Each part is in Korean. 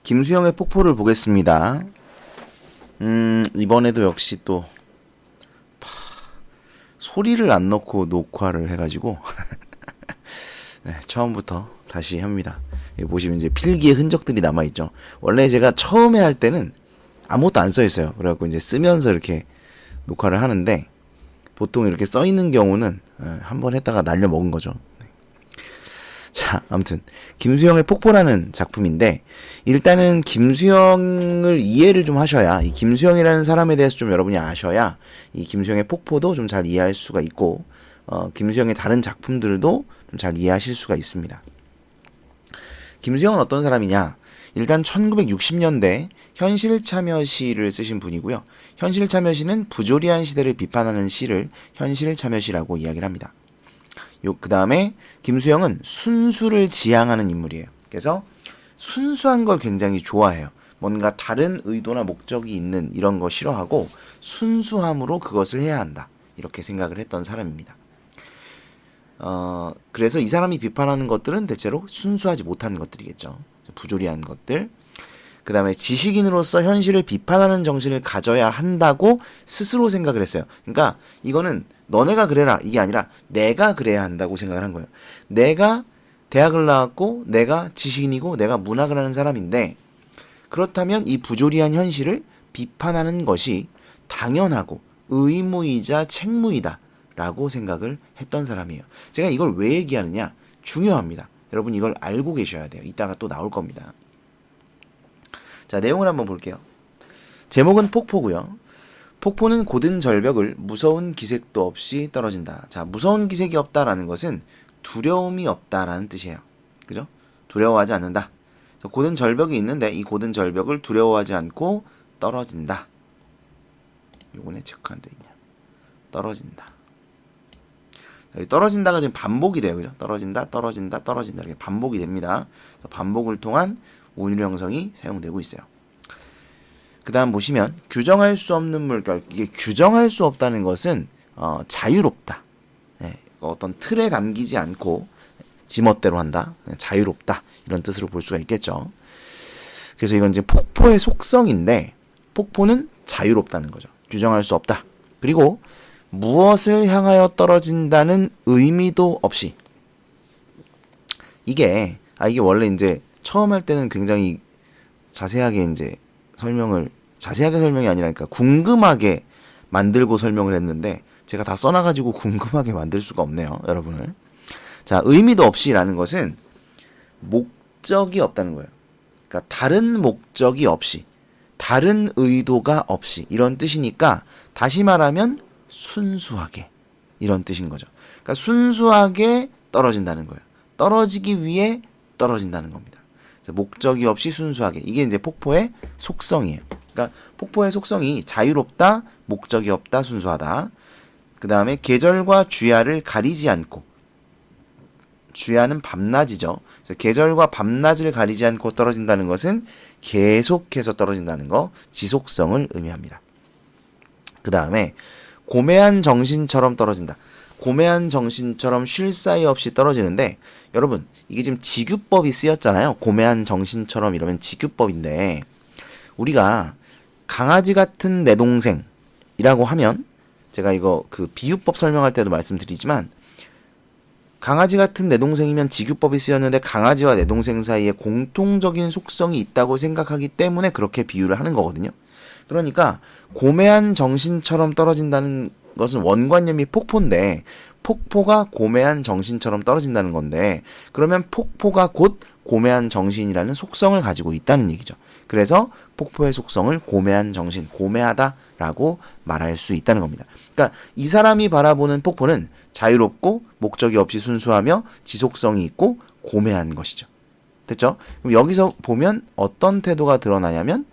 김수영의 폭포를 보겠습니다. 이번에도 역시 또 소리를 안 넣고 녹화를 해가지고 네, 처음부터 다시 합니다. 여기 보시면 이제 필기의 흔적들이 남아있죠. 원래 제가 처음에 할 때는 아무것도 안 써있어요. 그래갖고 이제 쓰면서 이렇게 녹화를 하는데 보통 이렇게 써있는 경우는 한번 했다가 날려 먹은 거죠. 자, 아무튼 김수영의 폭포라는 작품인데 일단은 김수영을 이해를 좀 하셔야, 이 김수영이라는 사람에 대해서 좀 여러분이 아셔야 이 김수영의 폭포도 좀 잘 이해할 수가 있고 김수영의 다른 작품들도 좀 잘 이해하실 수가 있습니다. 김수영은 어떤 사람이냐? 일단 1960년대 현실참여시를 쓰신 분이고요. 현실참여시는 부조리한 시대를 비판하는 시를 현실참여시라고 이야기를 합니다. 그 다음에 김수영은 순수를 지향하는 인물이에요. 그래서 순수한 걸 굉장히 좋아해요. 뭔가 다른 의도나 목적이 있는 이런 거 싫어하고 순수함으로 그것을 해야 한다, 이렇게 생각을 했던 사람입니다. 그래서 이 사람이 비판하는 것들은 대체로 순수하지 못한 것들이겠죠. 부조리한 것들. 그 다음에 지식인으로서 현실을 비판하는 정신을 가져야 한다고 스스로 생각을 했어요. 그러니까 이거는 너네가 그래라 이게 아니라 내가 그래야 한다고 생각을 한 거예요. 내가 대학을 나왔고 내가 지식인이고 내가 문학을 하는 사람인데, 그렇다면 이 부조리한 현실을 비판하는 것이 당연하고 의무이자 책무이다 라고 생각을 했던 사람이에요. 제가 이걸 왜 얘기하느냐? 중요합니다. 여러분 이걸 알고 계셔야 돼요. 이따가 또 나올 겁니다. 자, 내용을 한번 볼게요. 제목은 폭포고요. 폭포는 고든 절벽을 무서운 기색도 없이 떨어진다. 자, 무서운 기색이 없다라는 것은 두려움이 없다라는 뜻이에요. 그죠? 두려워하지 않는다. 고든 절벽이 있는데 이 고든 절벽을 두려워하지 않고 떨어진다. 요거네 체크 안 돼 있냐? 떨어진다. 떨어진다가 지금 반복이 돼요. 그죠? 떨어진다, 떨어진다, 떨어진다. 이렇게 반복이 됩니다. 반복을 통한 운율 형성이 사용되고 있어요. 그 다음 보시면 규정할 수 없는 물결. 이게 규정할 수 없다는 것은 자유롭다. 네, 어떤 틀에 담기지 않고 지멋대로 한다. 자유롭다. 이런 뜻으로 볼 수가 있겠죠. 그래서 이건 이제 폭포의 속성인데 폭포는 자유롭다는 거죠. 규정할 수 없다. 그리고 무엇을 향하여 떨어진다는 의미도 없이. 이게 원래 이제 처음 할 때는 굉장히 자세하게 설명이 아니라 그러니까 궁금하게 만들고 설명을 했는데 제가 다 써놔가지고 궁금하게 만들 수가 없네요, 여러분을. 자, 의미도 없이라는 것은 목적이 없다는 거예요. 그러니까 다른 목적이 없이, 다른 의도가 없이, 이런 뜻이니까 다시 말하면 순수하게, 이런 뜻인 거죠. 그러니까 순수하게 떨어진다는 거예요. 떨어지기 위해 떨어진다는 겁니다. 그래서 목적이 없이 순수하게, 이게 이제 폭포의 속성이에요. 그러니까 폭포의 속성이 자유롭다, 목적이 없다, 순수하다. 그 다음에 계절과 주야를 가리지 않고, 주야는 밤낮이죠. 그래서 계절과 밤낮을 가리지 않고 떨어진다는 것은 계속해서 떨어진다는 거, 지속성을 의미합니다. 그 다음에 고매한 정신처럼 떨어진다. 고매한 정신처럼 쉴 사이 없이 떨어지는데, 여러분 이게 지금 직유법이 쓰였잖아요. 고매한 정신처럼 이러면 직유법인데, 우리가 강아지 같은 내 동생이라고 하면, 제가 이거 그 비유법 설명할 때도 말씀드리지만, 강아지 같은 내 동생이면 직유법이 쓰였는데 강아지와 내 동생 사이에 공통적인 속성이 있다고 생각하기 때문에 그렇게 비유를 하는 거거든요. 그러니까 고매한 정신처럼 떨어진다는 것은 원관념이 폭포인데, 폭포가 고매한 정신처럼 떨어진다는 건데, 그러면 폭포가 곧 고매한 정신이라는 속성을 가지고 있다는 얘기죠. 그래서 폭포의 속성을 고매한 정신, 고매하다라고 말할 수 있다는 겁니다. 그러니까 이 사람이 바라보는 폭포는 자유롭고 목적이 없이 순수하며 지속성이 있고 고매한 것이죠. 됐죠? 그럼 여기서 보면 어떤 태도가 드러나냐면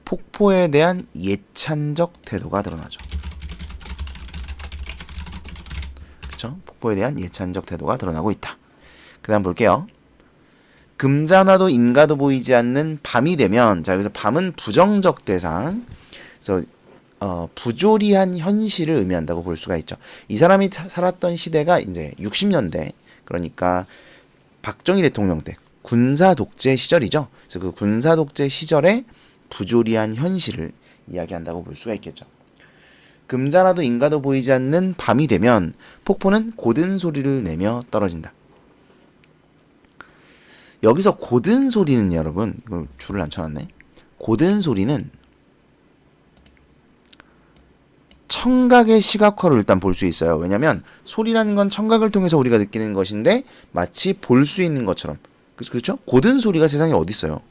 폭포에 대한 예찬적 태도가 드러나죠. 그렇죠? 폭포에 대한 예찬적 태도가 드러나고 있다. 그 다음 볼게요. 금잔화도 인가도 보이지 않는 밤이 되면, 자, 여기서 밤은 부정적 대상, 그래서 부조리한 현실을 의미한다고 볼 수가 있죠. 이 사람이 살았던 시대가 이제 60년대, 그러니까 박정희 대통령 때 군사 독재 시절이죠. 그래서 그 군사 독재 시절의 부조리한 현실을 이야기한다고 볼 수가 있겠죠. 금자라도 인가도 보이지 않는 밤이 되면 폭포는 고든 소리를 내며 떨어진다. 여기서 고든 소리는 여러분, 이걸 줄을 안 쳐놨네. 고든 소리는 청각의 시각화로 일단 볼 수 있어요. 왜냐면 소리라는 건 청각을 통해서 우리가 느끼는 것인데 마치 볼 수 있는 것처럼. 그렇죠? 고든 소리가 세상에 어디 있어요?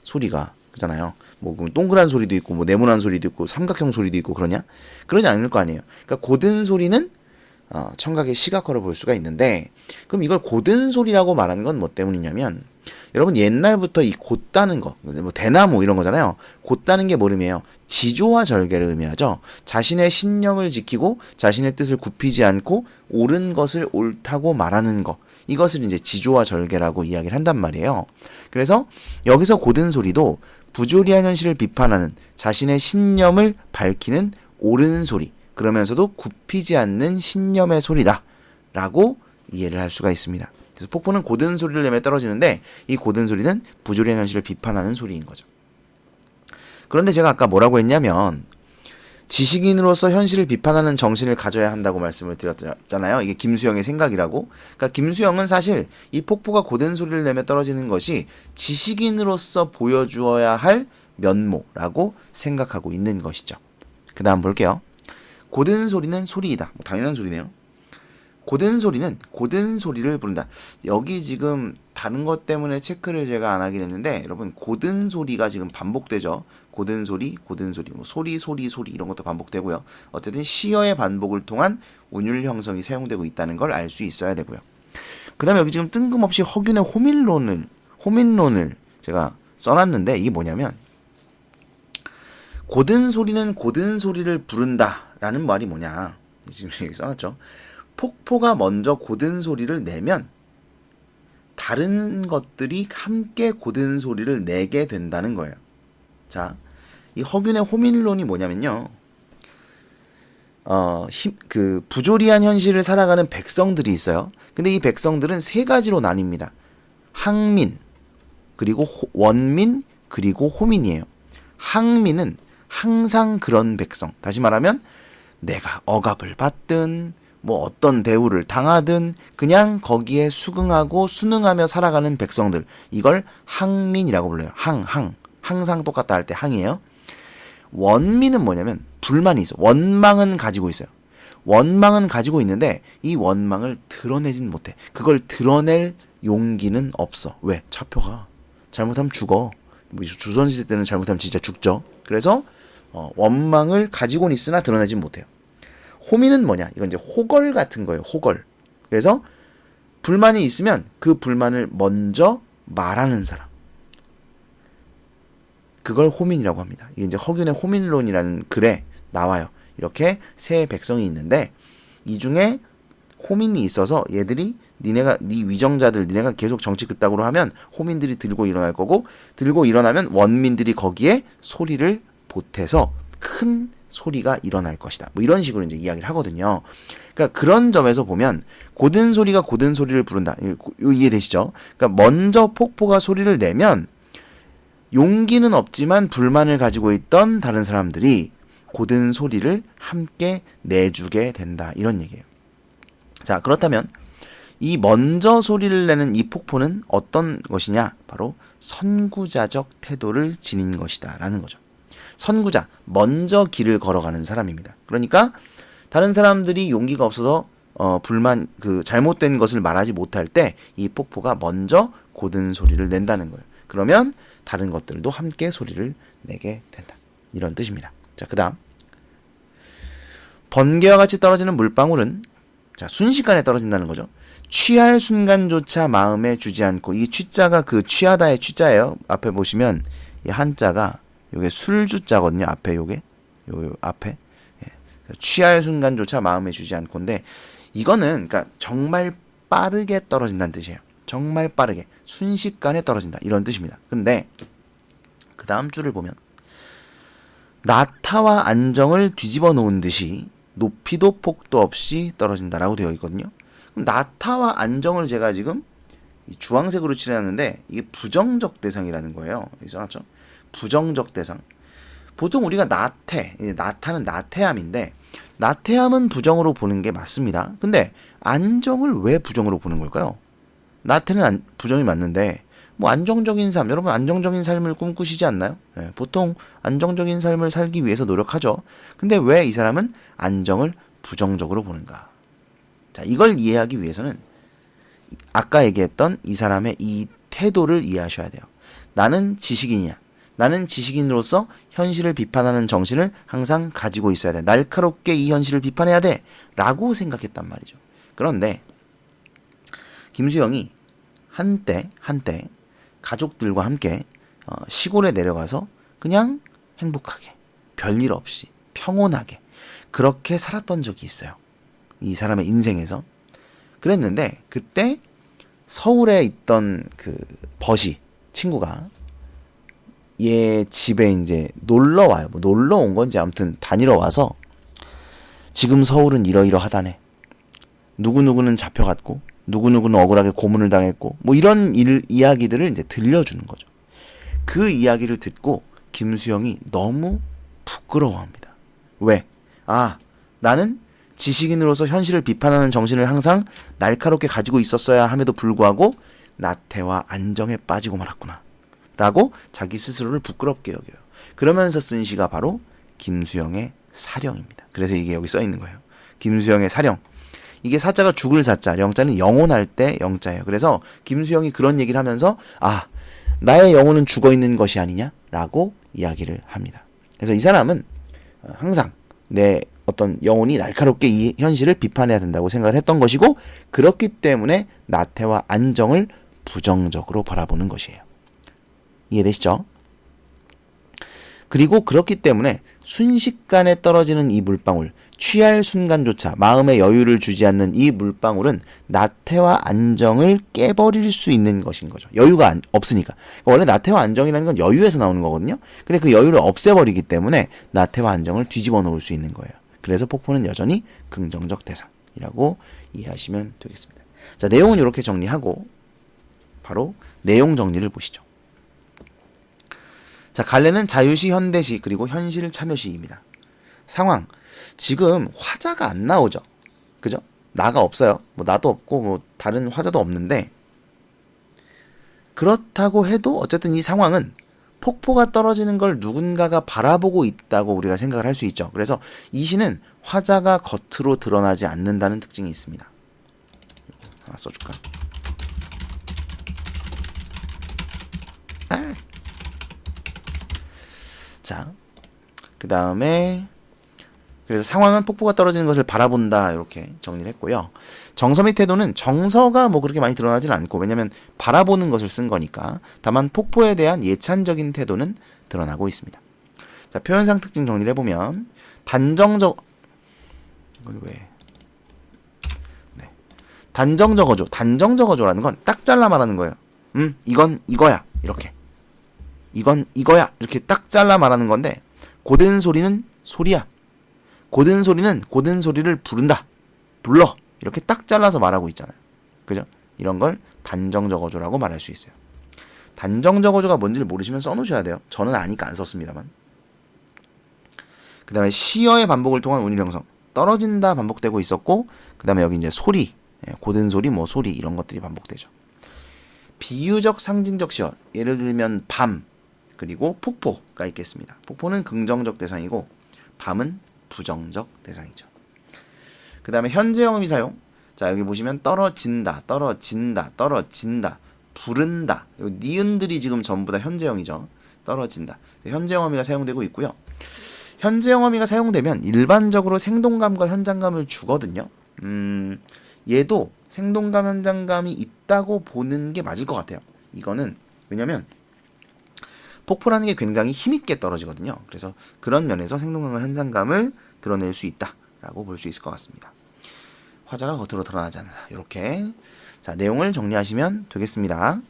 소리가 그잖아요. 뭐 동그란 소리도 있고 뭐 네모난 소리도 있고 삼각형 소리도 있고 그러냐? 그러지 않을 거 아니에요. 그러니까 고든 소리는 청각의 시각화로 볼 수가 있는데, 그럼 이걸 고든 소리라고 말하는 건 뭐 때문이냐면, 여러분 옛날부터 이 곧다는 거, 뭐 대나무 이런 거잖아요. 곧다는 게 뭘 의미해요? 지조와 절개를 의미하죠. 자신의 신념을 지키고 자신의 뜻을 굽히지 않고 옳은 것을 옳다고 말하는 거, 이것을 이제 지조와 절개라고 이야기를 한단 말이에요. 그래서 여기서 고든 소리도 부조리한 현실을 비판하는, 자신의 신념을 밝히는 옳은 소리, 그러면서도 굽히지 않는 신념의 소리다 라고 이해를 할 수가 있습니다. 그래서 폭포는 고든 소리를 내며 떨어지는데, 이 고든 소리는 부조리한 현실을 비판하는 소리인 거죠. 그런데 제가 아까 뭐라고 했냐면, 지식인으로서 현실을 비판하는 정신을 가져야 한다고 말씀을 드렸잖아요. 이게 김수영의 생각이라고. 그러니까 김수영은 사실 이 폭포가 고든 소리를 내며 떨어지는 것이 지식인으로서 보여주어야 할 면모라고 생각하고 있는 것이죠. 그 다음 볼게요. 고든 소리는 소리이다. 뭐 당연한 소리네요. 고든 소리는 고든 소리를 부른다. 여기 지금 다른 것 때문에 체크를 제가 안 하긴 했는데, 여러분 고든 소리가 지금 반복되죠. 고든 소리, 뭐 소리 이런 것도 반복되고요. 어쨌든 시어의 반복을 통한 운율 형성이 사용되고 있다는 걸 알 수 있어야 되고요. 그 다음에 여기 지금 뜬금없이 허균의 호민론을 제가 써놨는데, 이게 뭐냐면, 고든 소리는 고든 소리를 부른다라는 말이 뭐냐. 지금 여기 써놨죠. 폭포가 먼저 고든 소리를 내면 다른 것들이 함께 고든 소리를 내게 된다는 거예요. 자, 이 허균의 호민론이 뭐냐면요. 부조리한 현실을 살아가는 백성들이 있어요. 근데 이 백성들은 세 가지로 나뉩니다. 항민, 그리고 원민, 그리고 호민이에요. 항민은 항상 그런 백성. 다시 말하면 내가 억압을 받든 뭐 어떤 대우를 당하든 그냥 거기에 수긍하고 순응하며 살아가는 백성들, 이걸 항민이라고 불러요. 항상 똑같다 할 때 항이에요. 원민은 뭐냐면 불만이 있어. 원망은 가지고 있어요. 원망은 가지고 있는데 이 원망을 드러내진 못해. 그걸 드러낼 용기는 없어. 왜? 차표가. 잘못하면 죽어. 뭐 조선시대 때는 잘못하면 진짜 죽죠. 그래서 원망을 가지고는 있으나 드러내진 못해요. 호민은 뭐냐? 이건 이제 호걸 같은 거예요. 호걸. 그래서 불만이 있으면 그 불만을 먼저 말하는 사람. 그걸 호민이라고 합니다. 이게 이제 허균의 호민론이라는 글에 나와요. 이렇게 세 백성이 있는데 이 중에 호민이 있어서 얘들이 네 위정자들 니네가 계속 정치 그따구로 하면 호민들이 들고 일어날 거고, 들고 일어나면 원민들이 거기에 소리를 보태서 큰 소리가 일어날 것이다. 뭐 이런 식으로 이제 이야기를 하거든요. 그러니까 그런 점에서 보면 고든 소리가 고든 소리를 부른다. 이해되시죠? 그러니까 먼저 폭포가 소리를 내면 용기는 없지만 불만을 가지고 있던 다른 사람들이 고든 소리를 함께 내주게 된다. 이런 얘기예요. 자, 그렇다면 이 먼저 소리를 내는 이 폭포는 어떤 것이냐? 바로 선구자적 태도를 지닌 것이다 라는 거죠. 선구자, 먼저 길을 걸어가는 사람입니다. 그러니까 다른 사람들이 용기가 없어서 불만, 잘못된 것을 말하지 못할 때 이 폭포가 먼저 고든 소리를 낸다는 거예요. 그러면 다른 것들도 함께 소리를 내게 된다. 이런 뜻입니다. 자, 그 다음 번개와 같이 떨어지는 물방울은 순식간에 떨어진다는 거죠. 취할 순간조차 마음에 주지 않고, 이 취자가 그 취하다의 취자예요. 앞에 보시면 이 한자가 요게 술주자거든요. 앞에 요게 요 앞에 취할 순간조차 마음에 주지 않고인데, 이거는 그러니까 정말 빠르게 떨어진다는 뜻이에요. 정말 빠르게 순식간에 떨어진다 이런 뜻입니다. 근데 그 다음 줄을 보면 나타와 안정을 뒤집어 놓은 듯이 높이도 폭도 없이 떨어진다라고 되어 있거든요. 그럼 나타와 안정을 제가 지금 주황색으로 칠해놨는데 이게 부정적 대상이라는 거예요. 여기 써놨죠? 부정적 대상. 보통 우리가 나타는 나태함인데 나태함은 부정으로 보는 게 맞습니다. 근데 안정을 왜 부정으로 보는 걸까요? 나태는 부정이 맞는데 뭐 안정적인 삶, 여러분 안정적인 삶을 꿈꾸시지 않나요? 예, 보통 안정적인 삶을 살기 위해서 노력하죠. 근데 왜 이 사람은 안정을 부정적으로 보는가? 자, 이걸 이해하기 위해서는 아까 얘기했던 이 사람의 이 태도를 이해하셔야 돼요. 나는 지식인이야. 나는 지식인으로서 현실을 비판하는 정신을 항상 가지고 있어야 돼. 날카롭게 이 현실을 비판해야 돼. 라고 생각했단 말이죠. 그런데 김수영이 한때 가족들과 함께 시골에 내려가서 그냥 행복하게 별일 없이 평온하게 그렇게 살았던 적이 있어요. 이 사람의 인생에서. 그랬는데 그때 서울에 있던 그 버시 친구가 얘 집에 이제 놀러 와요. 뭐 놀러 온 건지 아무튼 다니러 와서 지금 서울은 이러이러하다네. 누구누구는 잡혀갔고 누구누구는 억울하게 고문을 당했고 뭐 이런 이야기들을 이제 들려주는 거죠. 그 이야기를 듣고 김수영이 너무 부끄러워합니다. 왜? 아, 나는 지식인으로서 현실을 비판하는 정신을 항상 날카롭게 가지고 있었어야 함에도 불구하고 나태와 안정에 빠지고 말았구나. 라고 자기 스스로를 부끄럽게 여겨요. 그러면서 쓴 시가 바로 김수영의 사령입니다. 그래서 이게 여기 써 있는 거예요. 김수영의 사령. 이게 사자가 죽을 사자, 영자는 영혼할 때 영자예요. 그래서 김수영이 그런 얘기를 하면서 아, 나의 영혼은 죽어 있는 것이 아니냐? 라고 이야기를 합니다. 그래서 이 사람은 항상 내 어떤 영혼이 날카롭게 이 현실을 비판해야 된다고 생각을 했던 것이고 그렇기 때문에 나태와 안정을 부정적으로 바라보는 것이에요. 이해되시죠? 그리고 그렇기 때문에 순식간에 떨어지는 이 물방울, 취할 순간조차 마음의 여유를 주지 않는 이 물방울은 나태와 안정을 깨버릴 수 있는 것인 거죠. 여유가 없으니까. 원래 나태와 안정이라는 건 여유에서 나오는 거거든요. 근데 그 여유를 없애버리기 때문에 나태와 안정을 뒤집어 놓을 수 있는 거예요. 그래서 폭포는 여전히 긍정적 대상이라고 이해하시면 되겠습니다. 자, 내용은 이렇게 정리하고 바로 내용 정리를 보시죠. 자, 갈래는 자유시, 현대시, 그리고 현실 참여시입니다. 상황. 지금 화자가 안 나오죠. 그죠? 나가 없어요. 뭐 나도 없고 뭐 다른 화자도 없는데 그렇다고 해도 어쨌든 이 상황은 폭포가 떨어지는 걸 누군가가 바라보고 있다고 우리가 생각을 할 수 있죠. 그래서 이 시는 화자가 겉으로 드러나지 않는다는 특징이 있습니다. 하나 써줄까? 자, 그 다음에 그래서 상황은 폭포가 떨어지는 것을 바라본다 이렇게 정리를 했고요. 정서 및 태도는 정서가 뭐 그렇게 많이 드러나진 않고 왜냐면 바라보는 것을 쓴 거니까 다만 폭포에 대한 예찬적인 태도는 드러나고 있습니다. 자, 표현상 특징 정리를 해보면 단정적 단정적어조라는 건 딱 잘라 말하는 거예요. 이건 이거야 이렇게 이건 이거야 이렇게 딱 잘라 말하는 건데 고든 소리는 소리야. 고든 소리는 고든 소리를 부른다. 불러. 이렇게 딱 잘라서 말하고 있잖아요. 그죠? 이런 걸 단정적어조라고 말할 수 있어요. 단정적어조가 뭔지를 모르시면 써놓으셔야 돼요. 저는 아니까 안 썼습니다만. 그 다음에 시어의 반복을 통한 운율 형성. 떨어진다 반복되고 있었고 그 다음에 여기 이제 소리, 고든 소리, 뭐 소리 이런 것들이 반복되죠. 비유적 상징적 시어. 예를 들면 밤 그리고 폭포가 있겠습니다. 폭포는 긍정적 대상이고 밤은 부정적 대상이죠. 그 다음에 현재형의 사용. 자, 여기 보시면 떨어진다, 떨어진다, 떨어진다, 부른다. 니은들이 지금 전부 다 현재형이죠. 떨어진다. 현재형어미가 사용되고 있고요. 현재형어미가 사용되면 일반적으로 생동감과 현장감을 주거든요. 얘도 생동감, 현장감이 있다고 보는 게 맞을 것 같아요. 이거는 왜냐면 폭포라는 게 굉장히 힘있게 떨어지거든요. 그래서 그런 면에서 생동감과 현장감을 드러낼 수 있다라고 볼 수 있을 것 같습니다. 화자가 겉으로 드러나지 않는다. 이렇게 자, 내용을 정리하시면 되겠습니다.